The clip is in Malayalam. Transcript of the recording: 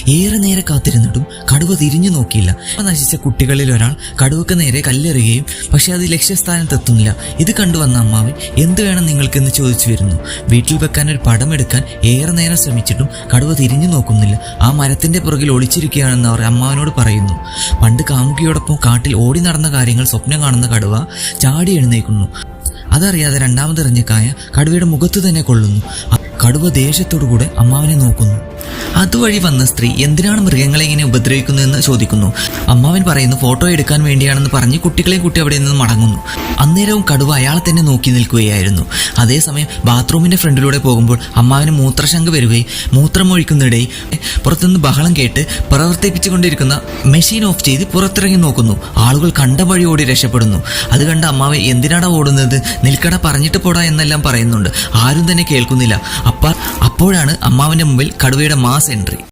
ഏറെ നേരെ കാത്തിരുന്നിട്ടും കടുവ തിരിഞ്ഞു നോക്കിയില്ല. നശിച്ച കുട്ടികളിൽ ഒരാൾ കടുവക്ക് നേരെ കല്ലെറിയുകയും പക്ഷെ അത് ലക്ഷ്യസ്ഥാനത്തെത്തുന്നില്ല. ഇത് കണ്ടുവന്ന അമ്മാവൻ എന്ത് വേണം നിങ്ങൾക്കെന്ന് ചോദിച്ചു വരുന്നു. വീട്ടിൽ വെക്കാൻ ഒരു പടം എടുക്കാൻ ഏറെ നേരം ശ്രമിച്ചിട്ടും കടുവ തിരിഞ്ഞു നോക്കുന്നില്ല. ആ മരത്തിന്റെ പുറകിൽ ഒളിച്ചിരിക്കുകയാണെന്ന് അവർ അമ്മാവനോട് പറയുന്നു. പണ്ട് കാമുകിയോടൊപ്പം കാട്ടിൽ ഓടി നടന്ന കാര്യങ്ങൾ സ്വപ്നം കാണുന്ന കടുവ ചാടി എഴുന്നേൽക്കുന്നു. അതറിയാതെ രണ്ടാമതെറിഞ്ഞ കായ കടുവയുടെ മുഖത്ത് തന്നെ കൊള്ളുന്നു. കടുവ ദേഷ്യത്തോടുകൂടെ അമ്മാവനെ നോക്കുന്നു. അതുവഴി വന്ന സ്ത്രീ എന്തിനാണ് മൃഗങ്ങളെ ഇങ്ങനെ ഉപദ്രവിക്കുന്നതെന്ന് ചോദിക്കുന്നു. അമ്മാവൻ പറയുന്നു ഫോട്ടോ എടുക്കാൻ വേണ്ടിയാണെന്ന് പറഞ്ഞ് കുട്ടികളെ കൂട്ടി അവിടെ നിന്ന് മടങ്ങുന്നു. അന്നേരവും കടുവ അയാളെ തന്നെ നോക്കി നിൽക്കുകയായിരുന്നു. അതേസമയം ബാത്റൂമിന്റെ ഫ്രണ്ടിലൂടെ പോകുമ്പോൾ അമ്മാവന് മൂത്രശങ്ക വരികയും മൂത്രമൊഴിക്കുന്നിടയിൽ പുറത്തുനിന്ന് ബഹളം കേട്ട് പ്രവർത്തിപ്പിച്ചുകൊണ്ടിരിക്കുന്ന മെഷീൻ ഓഫ് ചെയ്ത് പുറത്തിറങ്ങി നോക്കുന്നു. ആളുകൾ കണ്ട വഴി ഓടി രക്ഷപ്പെടുന്നു. അത് കണ്ട അമ്മാവൻ എന്തിനാടാ ഓടുന്നത്, നിൽക്കട പറഞ്ഞിട്ട് പോടാ എന്നെല്ലാം പറയുന്നുണ്ട്. ആരും തന്നെ കേൾക്കുന്നില്ല. അപ്പോഴാണ് അമ്മാവന്റെ മുമ്പിൽ കടുവയുടെ മാസ് എൻട്രി.